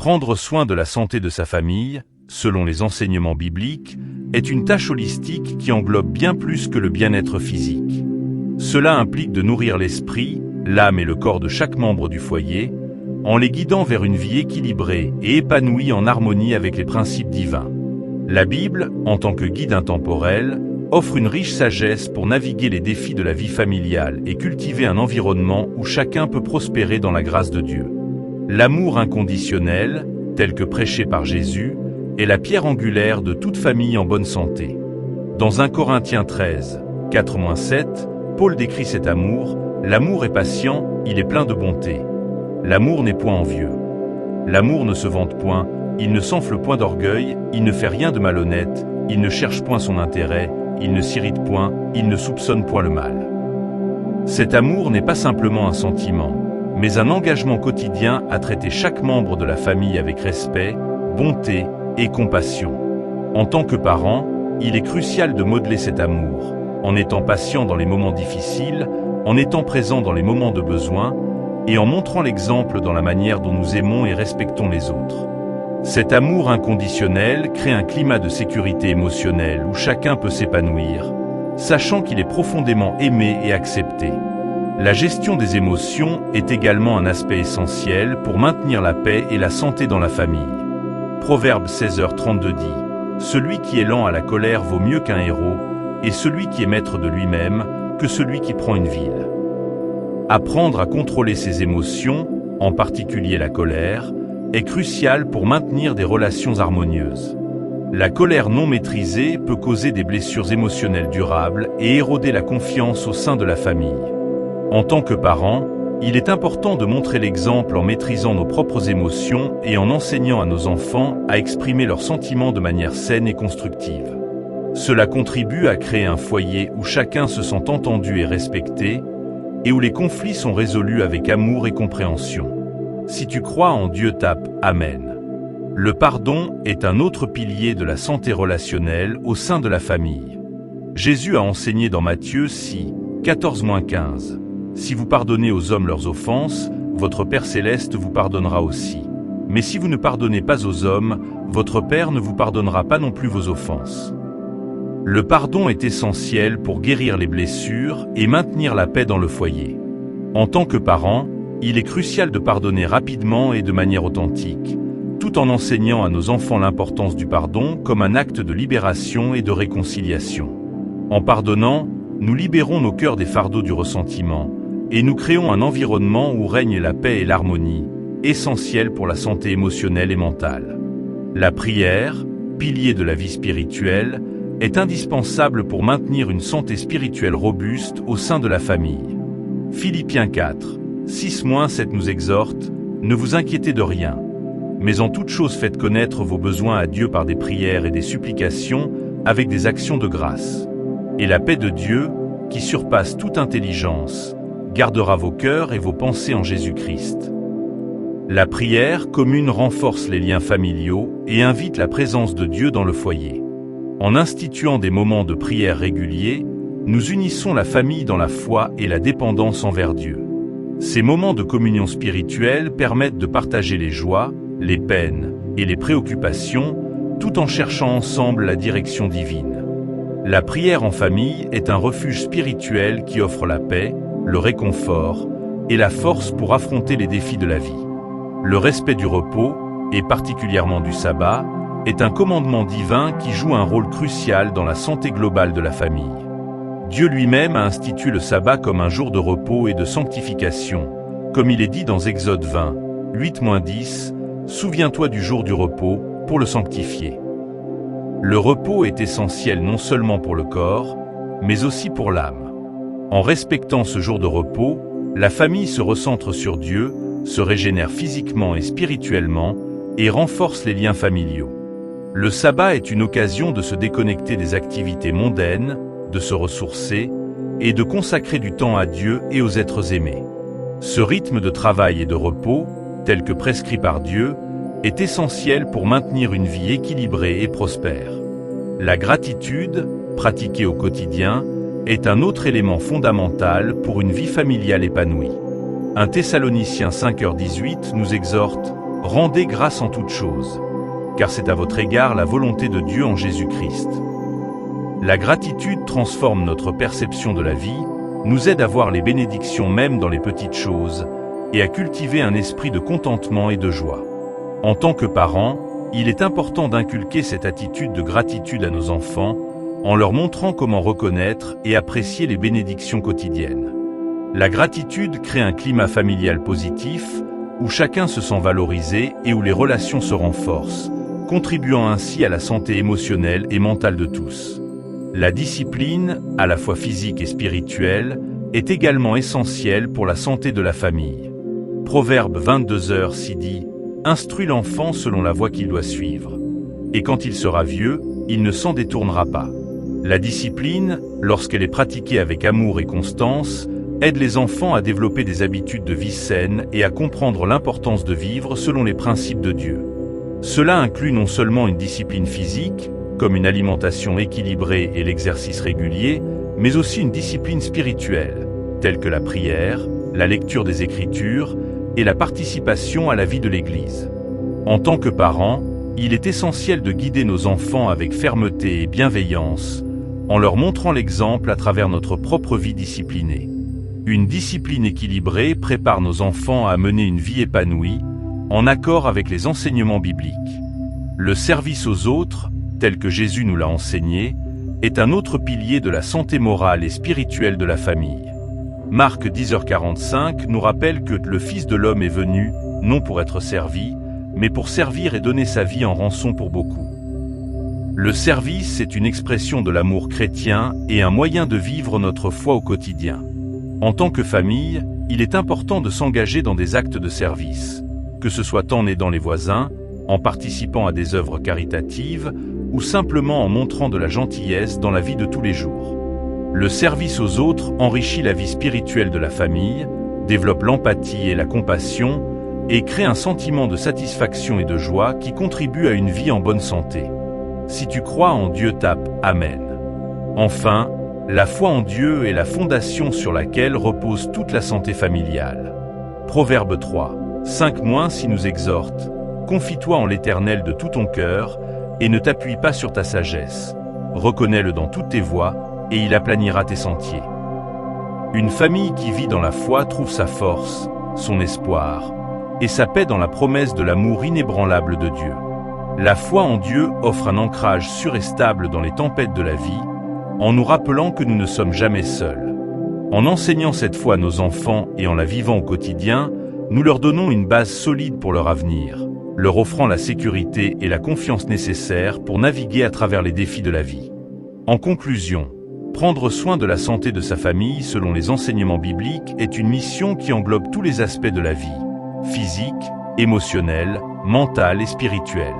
Prendre soin de la santé de sa famille, selon les enseignements bibliques, est une tâche holistique qui englobe bien plus que le bien-être physique. Cela implique de nourrir l'esprit, l'âme et le corps de chaque membre du foyer, en les guidant vers une vie équilibrée et épanouie en harmonie avec les principes divins. La Bible, en tant que guide intemporel, offre une riche sagesse pour naviguer les défis de la vie familiale et cultiver un environnement où chacun peut prospérer dans la grâce de Dieu. L'amour inconditionnel, tel que prêché par Jésus, est la pierre angulaire de toute famille en bonne santé. Dans 1 Corinthiens 13, 4-7, Paul décrit cet amour. L'amour est patient, il est plein de bonté. L'amour n'est point envieux. L'amour ne se vante point, il ne s'enfle point d'orgueil, il ne fait rien de malhonnête, il ne cherche point son intérêt, il ne s'irrite point, il ne soupçonne point le mal. Cet amour n'est pas simplement un sentiment, mais un engagement quotidien à traiter chaque membre de la famille avec respect, bonté et compassion. En tant que parent, il est crucial de modeler cet amour, en étant patient dans les moments difficiles, en étant présent dans les moments de besoin, et en montrant l'exemple dans la manière dont nous aimons et respectons les autres. Cet amour inconditionnel crée un climat de sécurité émotionnelle où chacun peut s'épanouir, sachant qu'il est profondément aimé et accepté. La gestion des émotions est également un aspect essentiel pour maintenir la paix et la santé dans la famille. Proverbe 16h32 dit « Celui qui est lent à la colère vaut mieux qu'un héros, et celui qui est maître de lui-même que celui qui prend une ville. » Apprendre à contrôler ses émotions, en particulier la colère, est crucial pour maintenir des relations harmonieuses. La colère non maîtrisée peut causer des blessures émotionnelles durables et éroder la confiance au sein de la famille. En tant que parent, il est important de montrer l'exemple en maîtrisant nos propres émotions et en enseignant à nos enfants à exprimer leurs sentiments de manière saine et constructive. Cela contribue à créer un foyer où chacun se sent entendu et respecté, et où les conflits sont résolus avec amour et compréhension. Si tu crois en Dieu, tape « Amen ». Le pardon est un autre pilier de la santé relationnelle au sein de la famille. Jésus a enseigné dans Matthieu 6, 14-15. « Si vous pardonnez aux hommes leurs offenses, votre Père céleste vous pardonnera aussi. Mais si vous ne pardonnez pas aux hommes, votre Père ne vous pardonnera pas non plus vos offenses. » Le pardon est essentiel pour guérir les blessures et maintenir la paix dans le foyer. En tant que parent, il est crucial de pardonner rapidement et de manière authentique, tout en enseignant à nos enfants l'importance du pardon comme un acte de libération et de réconciliation. En pardonnant, nous libérons nos cœurs des fardeaux du ressentiment et nous créons un environnement où règne la paix et l'harmonie, essentiels pour la santé émotionnelle et mentale. La prière, pilier de la vie spirituelle, est indispensable pour maintenir une santé spirituelle robuste au sein de la famille. Philippiens 4, 6-7 nous exhorte « Ne vous inquiétez de rien, mais en toute chose faites connaître vos besoins à Dieu par des prières et des supplications avec des actions de grâce. Et la paix de Dieu, qui surpasse toute intelligence, gardera vos cœurs et vos pensées en Jésus-Christ. » La prière commune renforce les liens familiaux et invite la présence de Dieu dans le foyer. En instituant des moments de prière réguliers, nous unissons la famille dans la foi et la dépendance envers Dieu. Ces moments de communion spirituelle permettent de partager les joies, les peines et les préoccupations, tout en cherchant ensemble la direction divine. La prière en famille est un refuge spirituel qui offre la paix, le réconfort et la force pour affronter les défis de la vie. Le respect du repos, et particulièrement du sabbat, est un commandement divin qui joue un rôle crucial dans la santé globale de la famille. Dieu lui-même a institué le sabbat comme un jour de repos et de sanctification, comme il est dit dans Exode 20, 8-10, « Souviens-toi du jour du repos pour le sanctifier ». Le repos est essentiel non seulement pour le corps, mais aussi pour l'âme. En respectant ce jour de repos, la famille se recentre sur Dieu, se régénère physiquement et spirituellement, et renforce les liens familiaux. Le sabbat est une occasion de se déconnecter des activités mondaines, de se ressourcer et de consacrer du temps à Dieu et aux êtres aimés. Ce rythme de travail et de repos, tel que prescrit par Dieu, est essentiel pour maintenir une vie équilibrée et prospère. La gratitude, pratiquée au quotidien, est un autre élément fondamental pour une vie familiale épanouie. 1 Thessaloniciens 5h18 nous exhorte « rendez grâce en toutes choses, car c'est à votre égard la volonté de Dieu en Jésus-Christ. La gratitude transforme notre perception de la vie, nous aide à voir les bénédictions même dans les petites choses, et à cultiver un esprit de contentement et de joie. En tant que parents, il est important d'inculquer cette attitude de gratitude à nos enfants, en leur montrant comment reconnaître et apprécier les bénédictions quotidiennes. La gratitude crée un climat familial positif, où chacun se sent valorisé et où les relations se renforcent, contribuant ainsi à la santé émotionnelle et mentale de tous. La discipline, à la fois physique et spirituelle, est également essentielle pour la santé de la famille. Proverbe 22h dit « Instruis l'enfant selon la voie qu'il doit suivre, et quand il sera vieux, il ne s'en détournera pas. » La discipline, lorsqu'elle est pratiquée avec amour et constance, aide les enfants à développer des habitudes de vie saines et à comprendre l'importance de vivre selon les principes de Dieu. Cela inclut non seulement une discipline physique, comme une alimentation équilibrée et l'exercice régulier, mais aussi une discipline spirituelle, telle que la prière, la lecture des Écritures et la participation à la vie de l'Église. En tant que parents, il est essentiel de guider nos enfants avec fermeté et bienveillance, en leur montrant l'exemple à travers notre propre vie disciplinée. Une discipline équilibrée prépare nos enfants à mener une vie épanouie, en accord avec les enseignements bibliques. Le service aux autres, tel que Jésus nous l'a enseigné, est un autre pilier de la santé morale et spirituelle de la famille. Marc 10h45 nous rappelle que le Fils de l'homme est venu, non pour être servi, mais pour servir et donner sa vie en rançon pour beaucoup. Le service est une expression de l'amour chrétien et un moyen de vivre notre foi au quotidien. En tant que famille, il est important de s'engager dans des actes de service, que ce soit en aidant les voisins, en participant à des œuvres caritatives, ou simplement en montrant de la gentillesse dans la vie de tous les jours. Le service aux autres enrichit la vie spirituelle de la famille, développe l'empathie et la compassion, et crée un sentiment de satisfaction et de joie qui contribue à une vie en bonne santé. Si tu crois en Dieu, tape « Amen ». Enfin, la foi en Dieu est la fondation sur laquelle repose toute la santé familiale. Proverbe 3:5 si nous exhorte « Confie-toi en l'Éternel de tout ton cœur, et ne t'appuie pas sur ta sagesse. Reconnais-le dans toutes tes voies, et il aplanira tes sentiers. » Une famille qui vit dans la foi trouve sa force, son espoir, et sa paix dans la promesse de l'amour inébranlable de Dieu. La foi en Dieu offre un ancrage sûr et stable dans les tempêtes de la vie, en nous rappelant que nous ne sommes jamais seuls. En enseignant cette foi à nos enfants et en la vivant au quotidien, nous leur donnons une base solide pour leur avenir, leur offrant la sécurité et la confiance nécessaires pour naviguer à travers les défis de la vie. En conclusion, prendre soin de la santé de sa famille selon les enseignements bibliques est une mission qui englobe tous les aspects de la vie, physique, émotionnelle, mentale et spirituelle.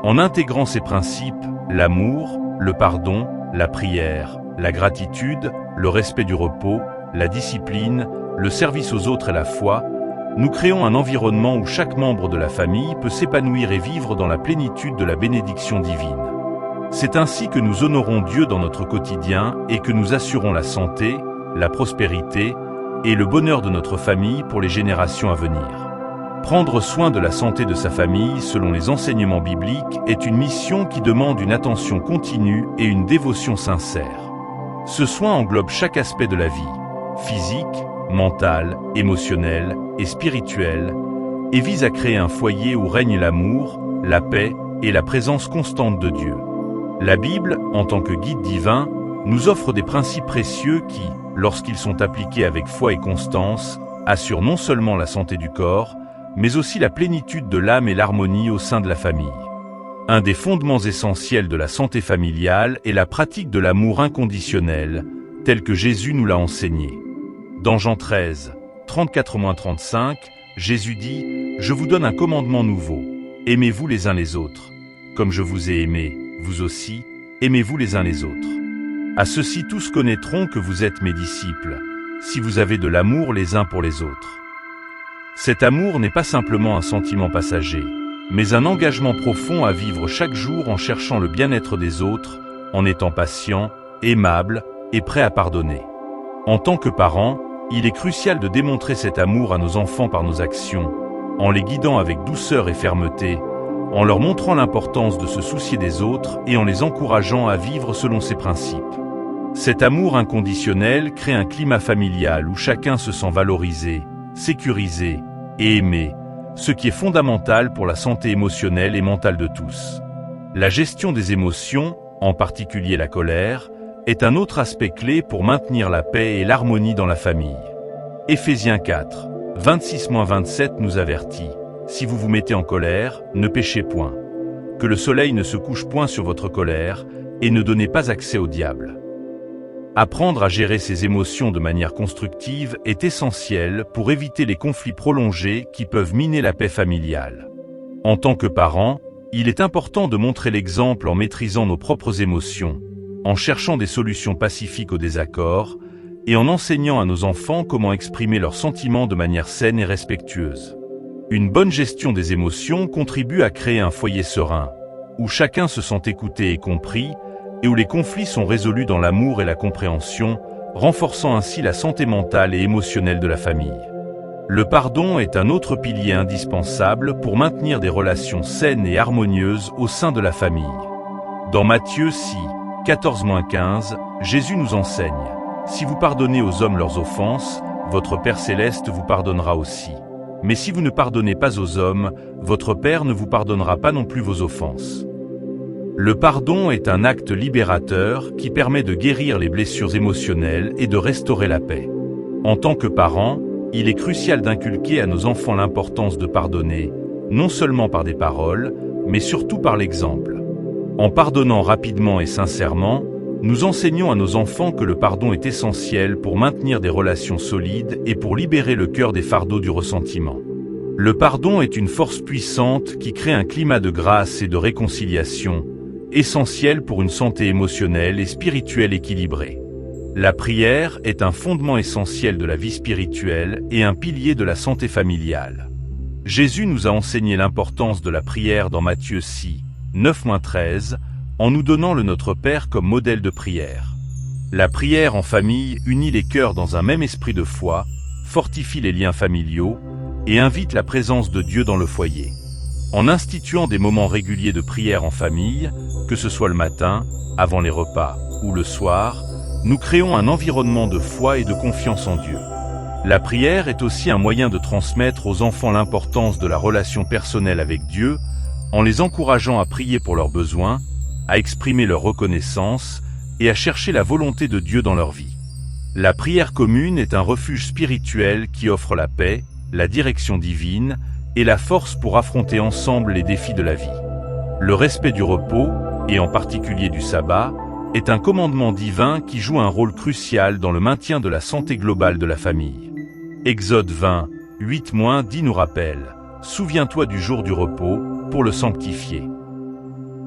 En intégrant ces principes, l'amour, le pardon, la prière, la gratitude, le respect du repos, la discipline, le service aux autres et la foi, nous créons un environnement où chaque membre de la famille peut s'épanouir et vivre dans la plénitude de la bénédiction divine. C'est ainsi que nous honorons Dieu dans notre quotidien et que nous assurons la santé, la prospérité et le bonheur de notre famille pour les générations à venir. Prendre soin de la santé de sa famille selon les enseignements bibliques est une mission qui demande une attention continue et une dévotion sincère. Ce soin englobe chaque aspect de la vie, physique, mentale, émotionnelle et spirituelle, et vise à créer un foyer où règne l'amour, la paix et la présence constante de Dieu. La Bible, en tant que guide divin, nous offre des principes précieux qui, lorsqu'ils sont appliqués avec foi et constance, assurent non seulement la santé du corps, mais aussi la plénitude de l'âme et l'harmonie au sein de la famille. Un des fondements essentiels de la santé familiale est la pratique de l'amour inconditionnel, tel que Jésus nous l'a enseigné. Dans Jean 13, 34-35, Jésus dit « Je vous donne un commandement nouveau, aimez-vous les uns les autres. Comme je vous ai aimé, vous aussi, aimez-vous les uns les autres. À ceci tous connaîtront que vous êtes mes disciples, si vous avez de l'amour les uns pour les autres. » Cet amour n'est pas simplement un sentiment passager, mais un engagement profond à vivre chaque jour en cherchant le bien-être des autres, en étant patient, aimable et prêt à pardonner. En tant que parents, il est crucial de démontrer cet amour à nos enfants par nos actions, en les guidant avec douceur et fermeté, en leur montrant l'importance de se soucier des autres et en les encourageant à vivre selon ses principes. Cet amour inconditionnel crée un climat familial où chacun se sent valorisé, sécurisé et aimé, ce qui est fondamental pour la santé émotionnelle et mentale de tous. La gestion des émotions, en particulier la colère, est un autre aspect clé pour maintenir la paix et l'harmonie dans la famille. Éphésiens 4, 26-27 nous avertit: « Si vous vous mettez en colère, ne péchez point. Que le soleil ne se couche point sur votre colère, et ne donnez pas accès au diable. » Apprendre à gérer ses émotions de manière constructive est essentiel pour éviter les conflits prolongés qui peuvent miner la paix familiale. En tant que parents, il est important de montrer l'exemple en maîtrisant nos propres émotions, en cherchant des solutions pacifiques aux désaccords, et en enseignant à nos enfants comment exprimer leurs sentiments de manière saine et respectueuse. Une bonne gestion des émotions contribue à créer un foyer serein, où chacun se sent écouté et compris, et où les conflits sont résolus dans l'amour et la compréhension, renforçant ainsi la santé mentale et émotionnelle de la famille. Le pardon est un autre pilier indispensable pour maintenir des relations saines et harmonieuses au sein de la famille. Dans Matthieu 6, 14-15, Jésus nous enseigne: « Si vous pardonnez aux hommes leurs offenses, votre Père céleste vous pardonnera aussi. Mais si vous ne pardonnez pas aux hommes, votre Père ne vous pardonnera pas non plus vos offenses. » Le pardon est un acte libérateur qui permet de guérir les blessures émotionnelles et de restaurer la paix. En tant que parents, il est crucial d'inculquer à nos enfants l'importance de pardonner, non seulement par des paroles, mais surtout par l'exemple. En pardonnant rapidement et sincèrement, nous enseignons à nos enfants que le pardon est essentiel pour maintenir des relations solides et pour libérer le cœur des fardeaux du ressentiment. Le pardon est une force puissante qui crée un climat de grâce et de réconciliation, essentiel pour une santé émotionnelle et spirituelle équilibrée. La prière est un fondement essentiel de la vie spirituelle et un pilier de la santé familiale. Jésus nous a enseigné l'importance de la prière dans Matthieu 6, 9-13, en nous donnant le Notre Père comme modèle de prière. La prière en famille unit les cœurs dans un même esprit de foi, fortifie les liens familiaux et invite la présence de Dieu dans le foyer. En instituant des moments réguliers de prière en famille, que ce soit le matin, avant les repas ou le soir, nous créons un environnement de foi et de confiance en Dieu. La prière est aussi un moyen de transmettre aux enfants l'importance de la relation personnelle avec Dieu, en les encourageant à prier pour leurs besoins, à exprimer leur reconnaissance et à chercher la volonté de Dieu dans leur vie. La prière commune est un refuge spirituel qui offre la paix, la direction divine et la force pour affronter ensemble les défis de la vie. Le respect du repos, et en particulier du sabbat, est un commandement divin qui joue un rôle crucial dans le maintien de la santé globale de la famille. Exode 20, 8-10 nous rappelle: « Souviens-toi du jour du repos, pour le sanctifier. »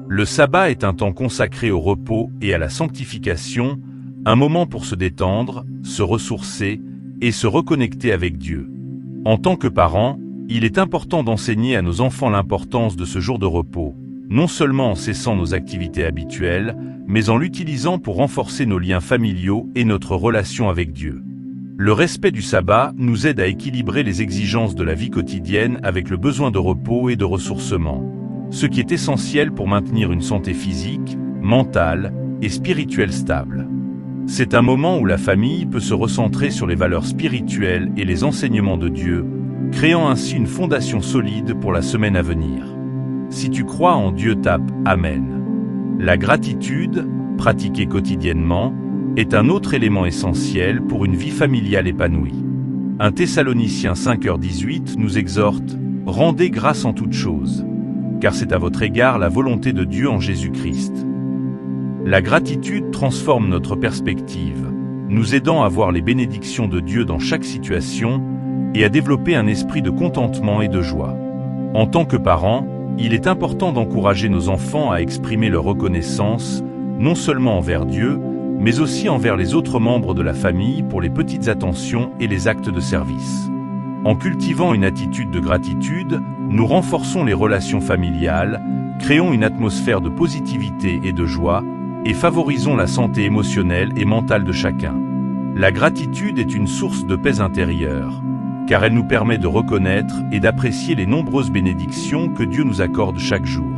Le sabbat est un temps consacré au repos et à la sanctification, un moment pour se détendre, se ressourcer et se reconnecter avec Dieu. En tant que parents, il est important d'enseigner à nos enfants l'importance de ce jour de repos, non seulement en cessant nos activités habituelles, mais en l'utilisant pour renforcer nos liens familiaux et notre relation avec Dieu. Le respect du sabbat nous aide à équilibrer les exigences de la vie quotidienne avec le besoin de repos et de ressourcement, ce qui est essentiel pour maintenir une santé physique, mentale et spirituelle stable. C'est un moment où la famille peut se recentrer sur les valeurs spirituelles et les enseignements de Dieu, créant ainsi une fondation solide pour la semaine à venir. Si tu crois en Dieu, tape Amen. La gratitude, pratiquée quotidiennement, est un autre élément essentiel pour une vie familiale épanouie. 1 Thessaloniciens 5h18 nous exhorte: « Rendez grâce en toutes choses, car c'est à votre égard la volonté de Dieu en Jésus-Christ. » La gratitude transforme notre perspective, nous aidant à voir les bénédictions de Dieu dans chaque situation et à développer un esprit de contentement et de joie. En tant que parents, il est important d'encourager nos enfants à exprimer leur reconnaissance, non seulement envers Dieu, mais aussi envers les autres membres de la famille pour les petites attentions et les actes de service. En cultivant une attitude de gratitude, nous renforçons les relations familiales, créons une atmosphère de positivité et de joie, et favorisons la santé émotionnelle et mentale de chacun. La gratitude est une source de paix intérieure, car elle nous permet de reconnaître et d'apprécier les nombreuses bénédictions que Dieu nous accorde chaque jour.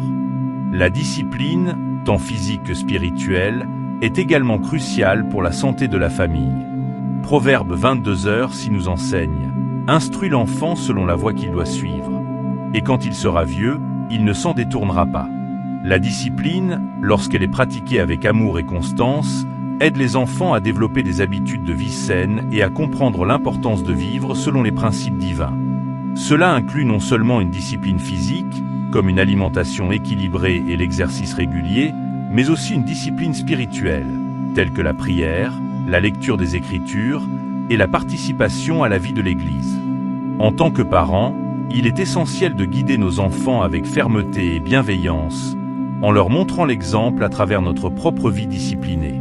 La discipline, tant physique que spirituelle, est également cruciale pour la santé de la famille. Proverbe 22h s'y nous enseigne « Instruis l'enfant selon la voie qu'il doit suivre, et quand il sera vieux, il ne s'en détournera pas ». La discipline, lorsqu'elle est pratiquée avec amour et constance, aide les enfants à développer des habitudes de vie saines et à comprendre l'importance de vivre selon les principes divins. Cela inclut non seulement une discipline physique, comme une alimentation équilibrée et l'exercice régulier, mais aussi une discipline spirituelle, telle que la prière, la lecture des Écritures et la participation à la vie de l'Église. En tant que parents, il est essentiel de guider nos enfants avec fermeté et bienveillance, en leur montrant l'exemple à travers notre propre vie disciplinée.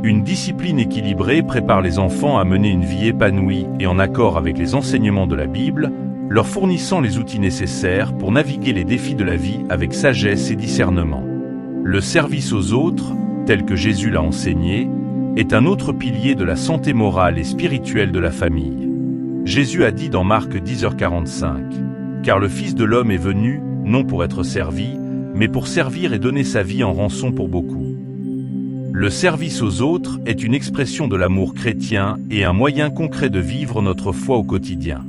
Une discipline équilibrée prépare les enfants à mener une vie épanouie et en accord avec les enseignements de la Bible, leur fournissant les outils nécessaires pour naviguer les défis de la vie avec sagesse et discernement. Le service aux autres, tel que Jésus l'a enseigné, est un autre pilier de la santé morale et spirituelle de la famille. Jésus a dit dans Marc 10h45, « Car le Fils de l'homme est venu, non pour être servi, mais pour servir et donner sa vie en rançon pour beaucoup. » Le service aux autres est une expression de l'amour chrétien et un moyen concret de vivre notre foi au quotidien.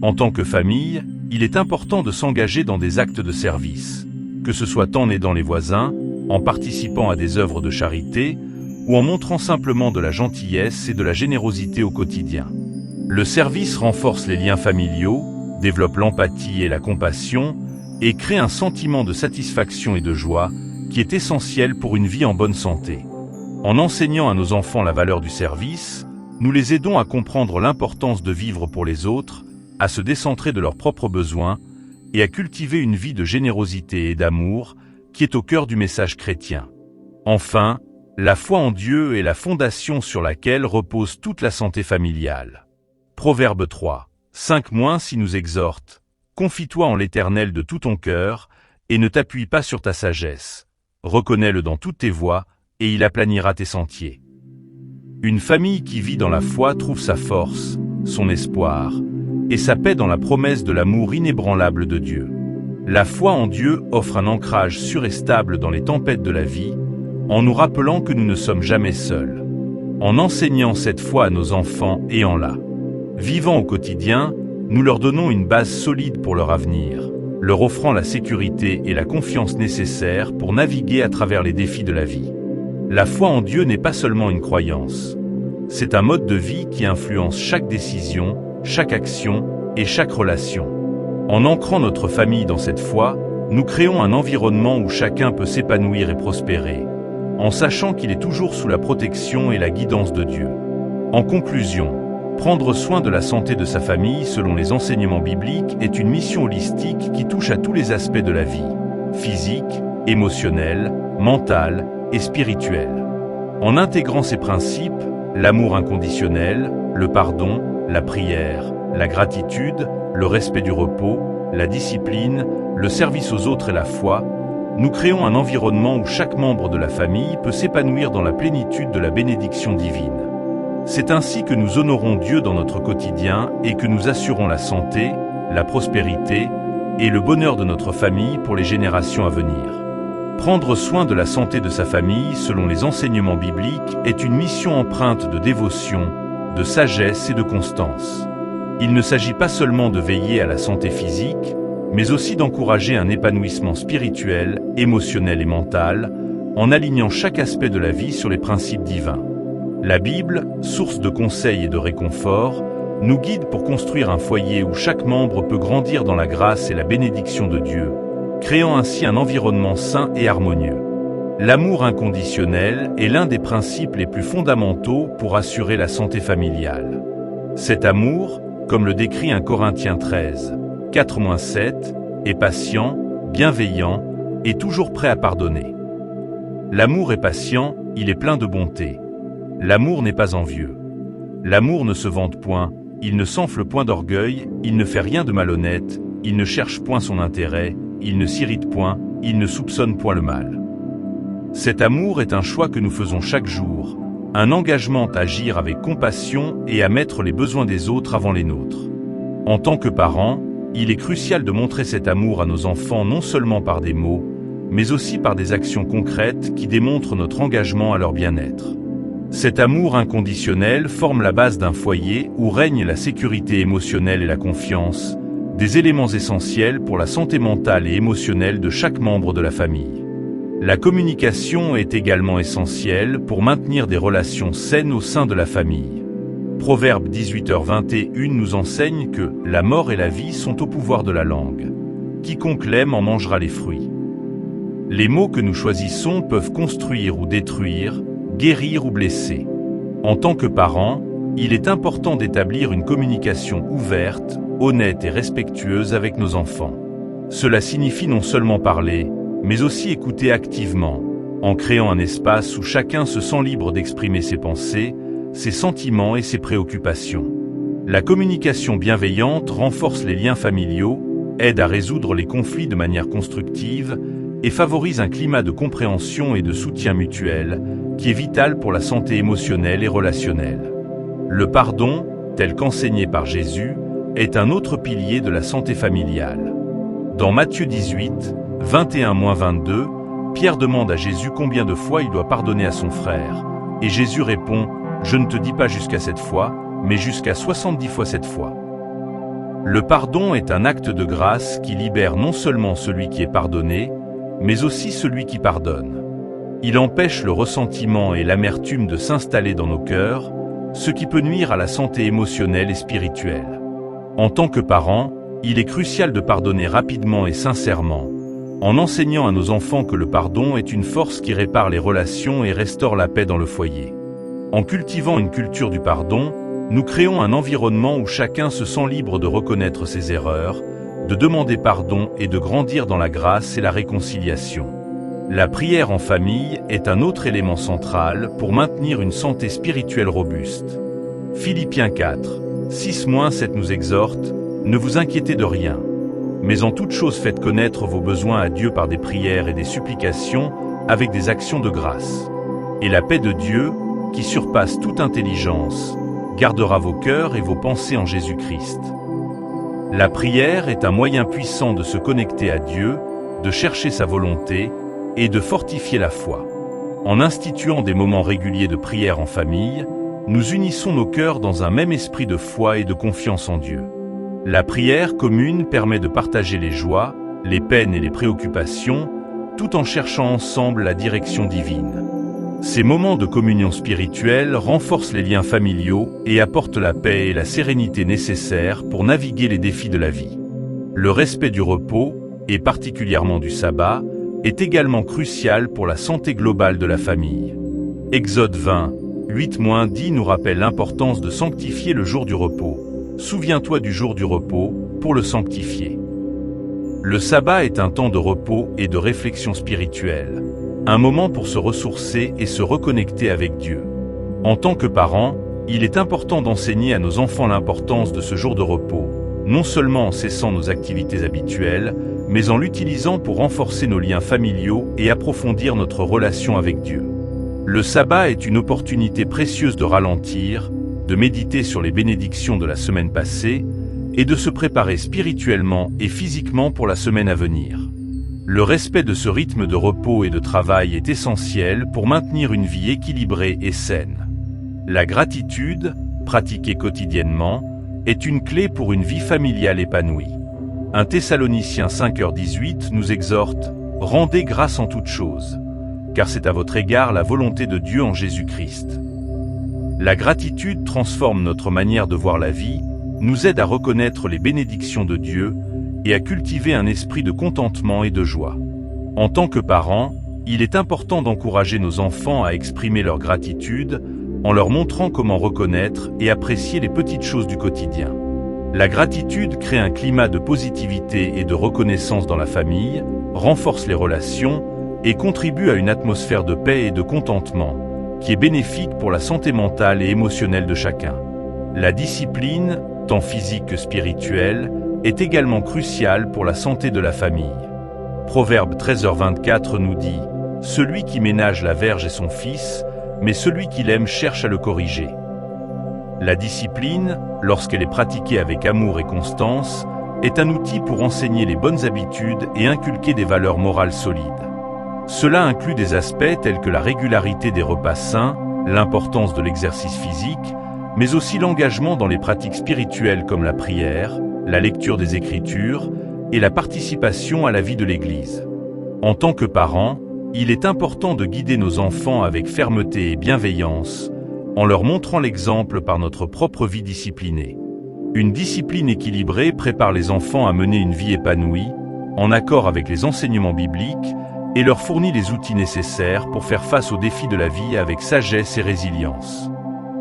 En tant que famille, il est important de s'engager dans des actes de service, que ce soit en aidant les voisins, en participant à des œuvres de charité, ou en montrant simplement de la gentillesse et de la générosité au quotidien. Le service renforce les liens familiaux, développe l'empathie et la compassion, et crée un sentiment de satisfaction et de joie qui est essentiel pour une vie en bonne santé. En enseignant à nos enfants la valeur du service, nous les aidons à comprendre l'importance de vivre pour les autres, à se décentrer de leurs propres besoins et à cultiver une vie de générosité et d'amour qui est au cœur du message chrétien. Enfin, la foi en Dieu est la fondation sur laquelle repose toute la santé familiale. Proverbe 3, 5- s'y nous exhorte, « Confie-toi en l'Éternel de tout ton cœur, et ne t'appuie pas sur ta sagesse. Reconnais-le dans toutes tes voies, et il aplanira tes sentiers. » Une famille qui vit dans la foi trouve sa force, son espoir, et sa paix dans la promesse de l'amour inébranlable de Dieu. La foi en Dieu offre un ancrage sûr et stable dans les tempêtes de la vie, en nous rappelant que nous ne sommes jamais seuls. En enseignant cette foi à nos enfants et en la vivant au quotidien, nous leur donnons une base solide pour leur avenir, leur offrant la sécurité et la confiance nécessaires pour naviguer à travers les défis de la vie. La foi en Dieu n'est pas seulement une croyance. C'est un mode de vie qui influence chaque décision, chaque action et chaque relation. En ancrant notre famille dans cette foi, nous créons un environnement où chacun peut s'épanouir et prospérer, en sachant qu'il est toujours sous la protection et la guidance de Dieu. En conclusion, prendre soin de la santé de sa famille selon les enseignements bibliques est une mission holistique qui touche à tous les aspects de la vie, physique, émotionnelle, mentale et spirituelle. En intégrant ces principes, l'amour inconditionnel, le pardon, la prière, la gratitude, le respect du repos, la discipline, le service aux autres et la foi, nous créons un environnement où chaque membre de la famille peut s'épanouir dans la plénitude de la bénédiction divine. C'est ainsi que nous honorons Dieu dans notre quotidien et que nous assurons la santé, la prospérité et le bonheur de notre famille pour les générations à venir. Prendre soin de la santé de sa famille selon les enseignements bibliques est une mission empreinte de dévotion, de sagesse et de constance. Il ne s'agit pas seulement de veiller à la santé physique, mais aussi d'encourager un épanouissement spirituel, émotionnel et mental, en alignant chaque aspect de la vie sur les principes divins. La Bible, source de conseils et de réconfort, nous guide pour construire un foyer où chaque membre peut grandir dans la grâce et la bénédiction de Dieu, créant ainsi un environnement sain et harmonieux. L'amour inconditionnel est l'un des principes les plus fondamentaux pour assurer la santé familiale. Cet amour, comme le décrit 1 Corinthiens 13, 4-7, est patient, bienveillant et toujours prêt à pardonner. L'amour est patient, il est plein de bonté. L'amour n'est pas envieux. L'amour ne se vante point, il ne s'enfle point d'orgueil, il ne fait rien de malhonnête, il ne cherche point son intérêt, il ne s'irrite point, il ne soupçonne point le mal. Cet amour est un choix que nous faisons chaque jour, un engagement à agir avec compassion et à mettre les besoins des autres avant les nôtres. En tant que parents, il est crucial de montrer cet amour à nos enfants non seulement par des mots, mais aussi par des actions concrètes qui démontrent notre engagement à leur bien-être. Cet amour inconditionnel forme la base d'un foyer où règne la sécurité émotionnelle et la confiance, des éléments essentiels pour la santé mentale et émotionnelle de chaque membre de la famille. La communication est également essentielle pour maintenir des relations saines au sein de la famille. Proverbe 18h21 nous enseigne que « la mort et la vie sont au pouvoir de la langue. Quiconque l'aime en mangera les fruits ». Les mots que nous choisissons peuvent construire ou détruire, guérir ou blesser. En tant que parents, il est important d'établir une communication ouverte, honnête et respectueuse avec nos enfants. Cela signifie non seulement parler, mais aussi écouter activement, en créant un espace où chacun se sent libre d'exprimer ses pensées, ses sentiments et ses préoccupations. La communication bienveillante renforce les liens familiaux, aide à résoudre les conflits de manière constructive et favorise un climat de compréhension et de soutien mutuel qui est vital pour la santé émotionnelle et relationnelle. Le pardon, tel qu'enseigné par Jésus, est un autre pilier de la santé familiale. Dans Matthieu 18, 21-22, Pierre demande à Jésus combien de fois il doit pardonner à son frère, et Jésus répond « Je ne te dis pas jusqu'à 7 fois, mais jusqu'à 70 fois 7 fois ». Le pardon est un acte de grâce qui libère non seulement celui qui est pardonné, mais aussi celui qui pardonne. Il empêche le ressentiment et l'amertume de s'installer dans nos cœurs, ce qui peut nuire à la santé émotionnelle et spirituelle. En tant que parents, il est crucial de pardonner rapidement et sincèrement, en enseignant à nos enfants que le pardon est une force qui répare les relations et restaure la paix dans le foyer. En cultivant une culture du pardon, nous créons un environnement où chacun se sent libre de reconnaître ses erreurs, de demander pardon et de grandir dans la grâce et la réconciliation. La prière en famille est un autre élément central pour maintenir une santé spirituelle robuste. Philippiens 4, 6-7 nous exhorte « Ne vous inquiétez de rien, mais en toute chose faites connaître vos besoins à Dieu par des prières et des supplications avec des actions de grâce. Et la paix de Dieu, qui surpasse toute intelligence, gardera vos cœurs et vos pensées en Jésus-Christ. » La prière est un moyen puissant de se connecter à Dieu, de chercher sa volonté et de fortifier la foi. En instituant des moments réguliers de prière en famille, nous unissons nos cœurs dans un même esprit de foi et de confiance en Dieu. La prière commune permet de partager les joies, les peines et les préoccupations, tout en cherchant ensemble la direction divine. Ces moments de communion spirituelle renforcent les liens familiaux et apportent la paix et la sérénité nécessaires pour naviguer les défis de la vie. Le respect du repos, et particulièrement du sabbat, est également crucial pour la santé globale de la famille. Exode 20, 8-10 nous rappelle l'importance de sanctifier le jour du repos. Souviens-toi du jour du repos, pour le sanctifier. Le sabbat est un temps de repos et de réflexion spirituelle, un moment pour se ressourcer et se reconnecter avec Dieu. En tant que parents, il est important d'enseigner à nos enfants l'importance de ce jour de repos, non seulement en cessant nos activités habituelles, mais en l'utilisant pour renforcer nos liens familiaux et approfondir notre relation avec Dieu. Le sabbat est une opportunité précieuse de ralentir, de méditer sur les bénédictions de la semaine passée et de se préparer spirituellement et physiquement pour la semaine à venir. Le respect de ce rythme de repos et de travail est essentiel pour maintenir une vie équilibrée et saine. La gratitude, pratiquée quotidiennement, est une clé pour une vie familiale épanouie. 1 Thessaloniciens 5h18 nous exhorte « Rendez grâce en toutes choses, car c'est à votre égard la volonté de Dieu en Jésus-Christ. » La gratitude transforme notre manière de voir la vie, nous aide à reconnaître les bénédictions de Dieu et à cultiver un esprit de contentement et de joie. En tant que parents, il est important d'encourager nos enfants à exprimer leur gratitude en leur montrant comment reconnaître et apprécier les petites choses du quotidien. La gratitude crée un climat de positivité et de reconnaissance dans la famille, renforce les relations et contribue à une atmosphère de paix et de contentement, qui est bénéfique pour la santé mentale et émotionnelle de chacun. La discipline, tant physique que spirituelle, est également cruciale pour la santé de la famille. Proverbe 13h24 nous dit « Celui qui ménage la verge est son fils, mais celui qui l'aime cherche à le corriger. » La discipline, lorsqu'elle est pratiquée avec amour et constance, est un outil pour enseigner les bonnes habitudes et inculquer des valeurs morales solides. Cela inclut des aspects tels que la régularité des repas sains, l'importance de l'exercice physique, mais aussi l'engagement dans les pratiques spirituelles comme la prière, la lecture des Écritures et la participation à la vie de l'Église. En tant que parents, il est important de guider nos enfants avec fermeté et bienveillance, en leur montrant l'exemple par notre propre vie disciplinée. Une discipline équilibrée prépare les enfants à mener une vie épanouie, en accord avec les enseignements bibliques, et leur fournit les outils nécessaires pour faire face aux défis de la vie avec sagesse et résilience.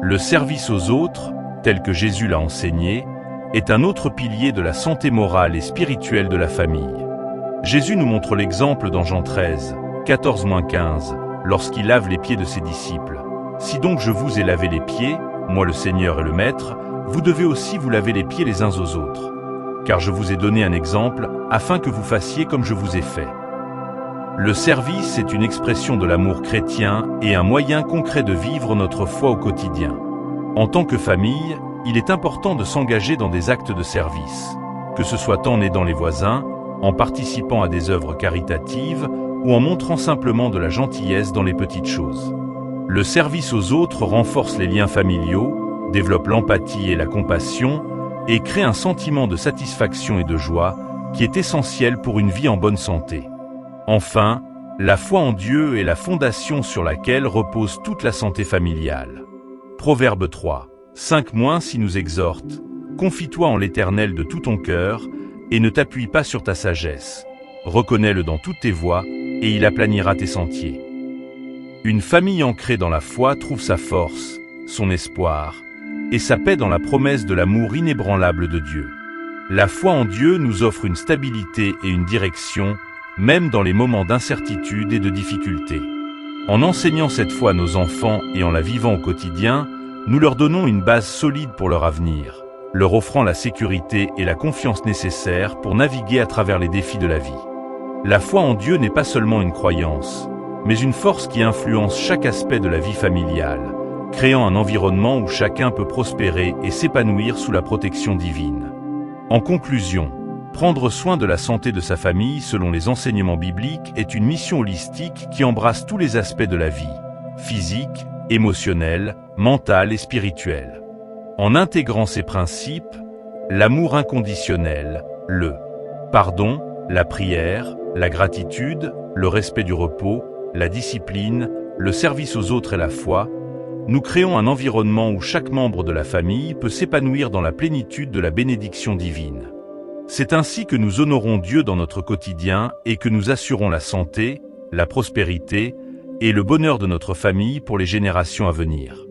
Le service aux autres, tel que Jésus l'a enseigné, est un autre pilier de la santé morale et spirituelle de la famille. Jésus nous montre l'exemple dans Jean 13, 14-15, lorsqu'il lave les pieds de ses disciples. « Si donc je vous ai lavé les pieds, moi le Seigneur et le Maître, vous devez aussi vous laver les pieds les uns aux autres. Car je vous ai donné un exemple, afin que vous fassiez comme je vous ai fait. » Le service est une expression de l'amour chrétien et un moyen concret de vivre notre foi au quotidien. En tant que famille, il est important de s'engager dans des actes de service, que ce soit en aidant les voisins, en participant à des œuvres caritatives ou en montrant simplement de la gentillesse dans les petites choses. Le service aux autres renforce les liens familiaux, développe l'empathie et la compassion et crée un sentiment de satisfaction et de joie qui est essentiel pour une vie en bonne santé. Enfin, la foi en Dieu est la fondation sur laquelle repose toute la santé familiale. Proverbe 3, 5- nous exhorte, « Confie-toi en l'Éternel de tout ton cœur, et ne t'appuie pas sur ta sagesse. Reconnais-le dans toutes tes voies, et il aplanira tes sentiers. » Une famille ancrée dans la foi trouve sa force, son espoir, et sa paix dans la promesse de l'amour inébranlable de Dieu. La foi en Dieu nous offre une stabilité et une direction, même dans les moments d'incertitude et de difficulté. En enseignant cette foi à nos enfants et en la vivant au quotidien, nous leur donnons une base solide pour leur avenir, leur offrant la sécurité et la confiance nécessaires pour naviguer à travers les défis de la vie. La foi en Dieu n'est pas seulement une croyance, mais une force qui influence chaque aspect de la vie familiale, créant un environnement où chacun peut prospérer et s'épanouir sous la protection divine. En conclusion, prendre soin de la santé de sa famille selon les enseignements bibliques est une mission holistique qui embrasse tous les aspects de la vie, physique, émotionnelle, mentale et spirituelle. En intégrant ces principes, l'amour inconditionnel, le pardon, la prière, la gratitude, le respect du repos, la discipline, le service aux autres et la foi, nous créons un environnement où chaque membre de la famille peut s'épanouir dans la plénitude de la bénédiction divine. C'est ainsi que nous honorons Dieu dans notre quotidien et que nous assurons la santé, la prospérité et le bonheur de notre famille pour les générations à venir.